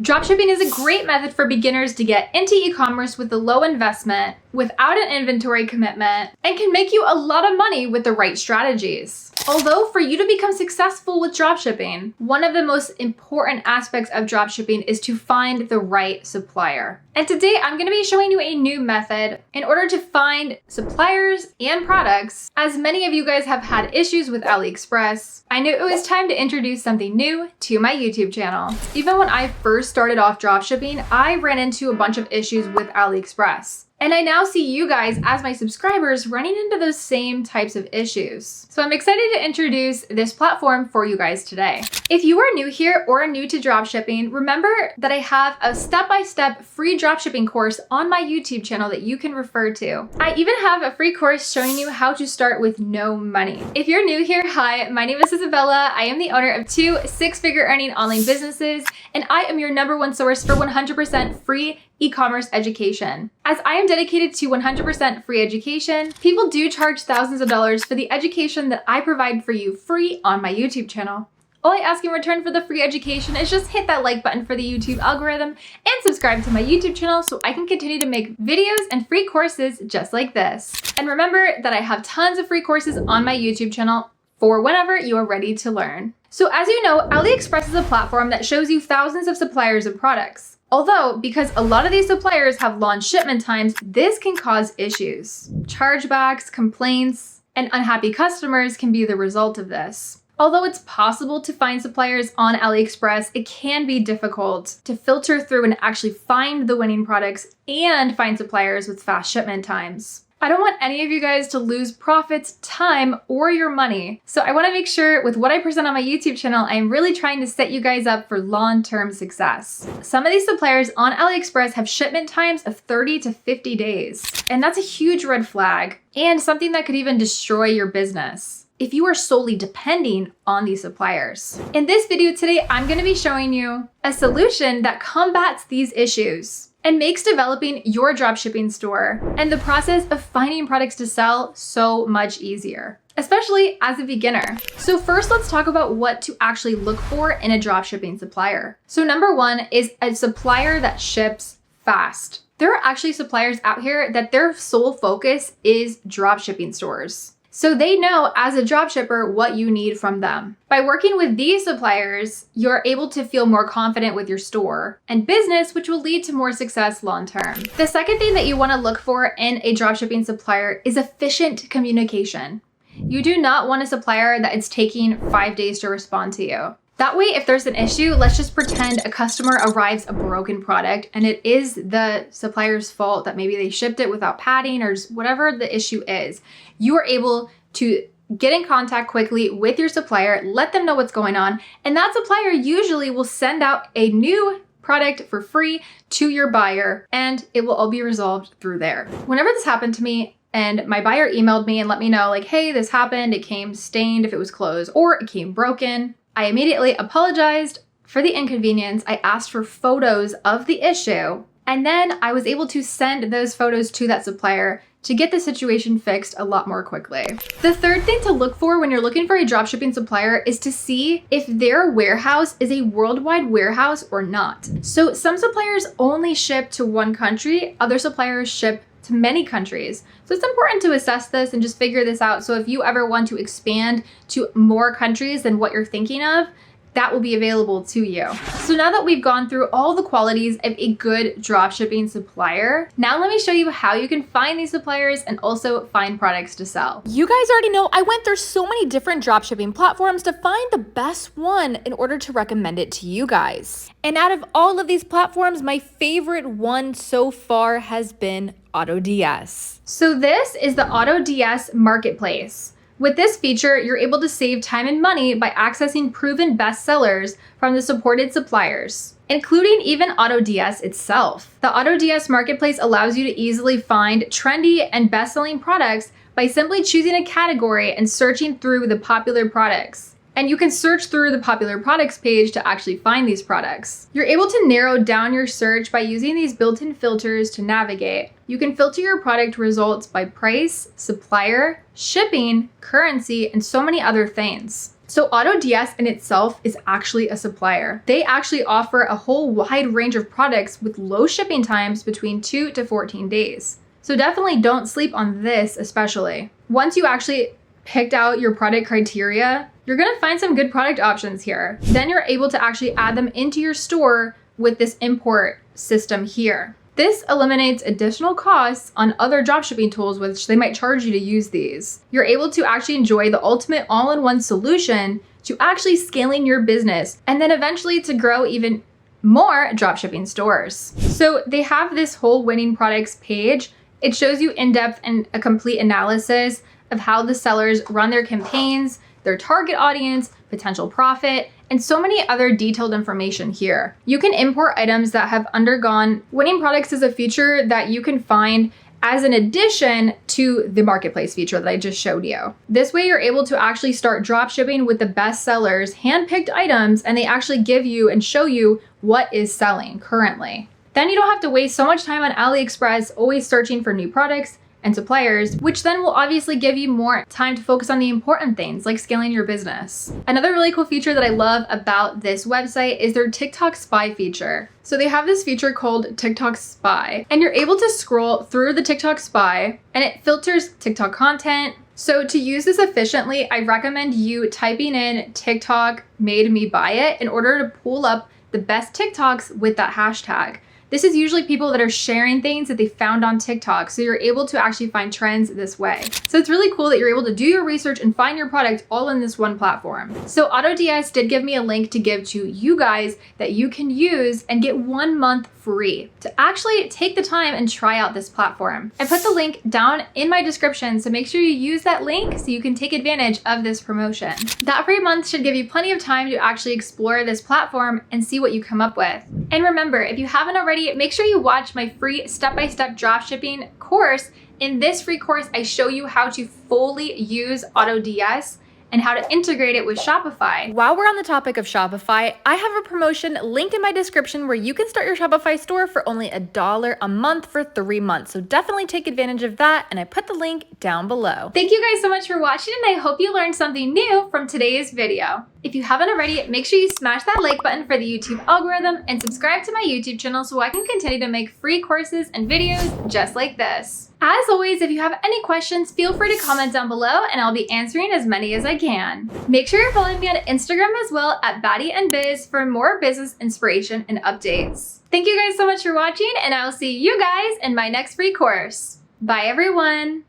Dropshipping is a great method for beginners to get into e-commerce with a low investment, without an inventory commitment, and can make you a lot of money with the right strategies. Although for you to become successful with dropshipping, one of the most important aspects of dropshipping is to find the right supplier. And today I'm going to be showing you a new method in order to find suppliers and products. As many of you guys have had issues with Aliexpress, I knew it was time to introduce something new to my YouTube channel. Even when I first started off dropshipping, I ran into a bunch of issues with Aliexpress. And I now see you guys as my subscribers running into those same types of issues. So I'm excited to introduce this platform for you guys today. If you are new here or new to dropshipping, remember that I have a step-by-step free dropshipping course on my YouTube channel that you can refer to. I even have a free course showing you how to start with no money. If you're new here, hi, my name is Isabella. I am the owner of 2 six-figure earning online businesses, and I am your #1 source for 100% free e-commerce education. As I am dedicated to 100% free education, people do charge thousands of dollars for the education that I provide for you free on my YouTube channel. All I ask in return for the free education is just hit that like button for the YouTube algorithm and subscribe to my YouTube channel so I can continue to make videos and free courses just like this. And remember that I have tons of free courses on my YouTube channel for whenever you are ready to learn. So as you know, Aliexpress is a platform that shows you thousands of suppliers and products. Although, because a lot of these suppliers have long shipment times, this can cause issues. Chargebacks, complaints, and unhappy customers can be the result of this. Although it's possible to find suppliers on Aliexpress, it can be difficult to filter through and actually find the winning products and find suppliers with fast shipment times. I don't want any of you guys to lose profits, time, or your money. So I want to make sure with what I present on my YouTube channel, I'm really trying to set you guys up for long-term success. Some of these suppliers on Aliexpress have shipment times of 30 to 50 days. And that's a huge red flag and something that could even destroy your business if you are solely depending on these suppliers. In this video today, I'm going to be showing you a solution that combats these issues and makes developing your dropshipping store and the process of finding products to sell so much easier, especially as a beginner. So first, let's talk about what to actually look for in a dropshipping supplier. So number one is a supplier that ships fast. There are actually suppliers out here that their sole focus is dropshipping stores. So they know as a dropshipper what you need from them. By working with these suppliers, you're able to feel more confident with your store and business, which will lead to more success long term. The second thing that you want to look for in a dropshipping supplier is efficient communication. You do not want a supplier that is taking 5 days to respond to you. That way, if there's an issue, let's just pretend a customer arrives a broken product and it is the supplier's fault that maybe they shipped it without padding or whatever the issue is. You are able to get in contact quickly with your supplier, let them know what's going on, and that supplier usually will send out a new product for free to your buyer, and it will all be resolved through there. Whenever this happened to me, and my buyer emailed me and let me know like, hey, this happened, it came stained if it was closed, or it came broken, I immediately apologized for the inconvenience. I asked for photos of the issue, and then I was able to send those photos to that supplier to get the situation fixed a lot more quickly. The third thing to look for when you're looking for a dropshipping supplier is to see if their warehouse is a worldwide warehouse or not. So some suppliers only ship to one country, other suppliers ship to many countries. So it's important to assess this and just figure this out. So if you ever want to expand to more countries than what you're thinking of, that will be available to you. So now that we've gone through all the qualities of a good dropshipping supplier, now let me show you how you can find these suppliers and also find products to sell. You guys already know I went through so many different dropshipping platforms to find the best one in order to recommend it to you guys. And out of all of these platforms, my favorite one so far has been AutoDS. So this is the AutoDS marketplace. With this feature, you're able to save time and money by accessing proven bestsellers from the supported suppliers, including even AutoDS itself. The AutoDS marketplace allows you to easily find trendy and best-selling products by simply choosing a category and searching through the popular products. And you can search through the popular products page to actually find these products. You're able to narrow down your search by using these built-in filters to navigate. You can filter your product results by price, supplier, shipping, currency, and so many other things. So AutoDS in itself is actually a supplier. They actually offer a whole wide range of products with low shipping times between 2 to 14 days. So definitely don't sleep on this especially. Once you actually picked out your product criteria, you're gonna find some good product options here. Then you're able to actually add them into your store with this import system here. This eliminates additional costs on other dropshipping tools, which they might charge you to use these. You're able to actually enjoy the ultimate all-in-one solution to actually scaling your business and then eventually to grow even more dropshipping stores. So they have this whole winning products page. It shows you in-depth and a complete analysis of how the sellers run their campaigns, their target audience, potential profit, and so many other detailed information here. You can import items that have undergone winning products is a feature that you can find as an addition to the marketplace feature that I just showed you. This way you're able to actually start drop shipping with the best sellers, handpicked items, and they actually give you and show you what is selling currently. Then you don't have to waste so much time on Aliexpress always searching for new products and suppliers, which then will obviously give you more time to focus on the important things like scaling your business. Another really cool feature that I love about this website is their TikTok Spy feature. So they have this feature called TikTok Spy, and you're able to scroll through the TikTok Spy and it filters TikTok content. So to use this efficiently, I recommend you typing in TikTok made me buy it in order to pull up the best TikToks with that hashtag. This is usually people that are sharing things that they found on TikTok, so you're able to actually find trends this way. So it's really cool that you're able to do your research and find your product all in this one platform. So AutoDS did give me a link to give to you guys that you can use and get 1 month free to actually take the time and try out this platform. I put the link down in my description, so make sure you use that link so you can take advantage of this promotion. That free month should give you plenty of time to actually explore this platform and see what you come up with. And remember, if you haven't already, make sure you watch my free step-by-step dropshipping course. In this free course, I show you how to fully use AutoDS and how to integrate it with Shopify. While we're on the topic of Shopify, I have a promotion linked in my description where you can start your Shopify store for only $1 a month for 3 months. So definitely take advantage of that, and I put the link down below. Thank you guys so much for watching, and I hope you learned something new from today's video. If you haven't already, make sure you smash that like button for the YouTube algorithm and subscribe to my YouTube channel so I can continue to make free courses and videos just like this. As always, if you have any questions, feel free to comment down below and I'll be answering as many as I can. Make sure you're following me on Instagram as well at BaddieandBiz for more business inspiration and updates. Thank you guys so much for watching, and I will see you guys in my next free course. Bye everyone.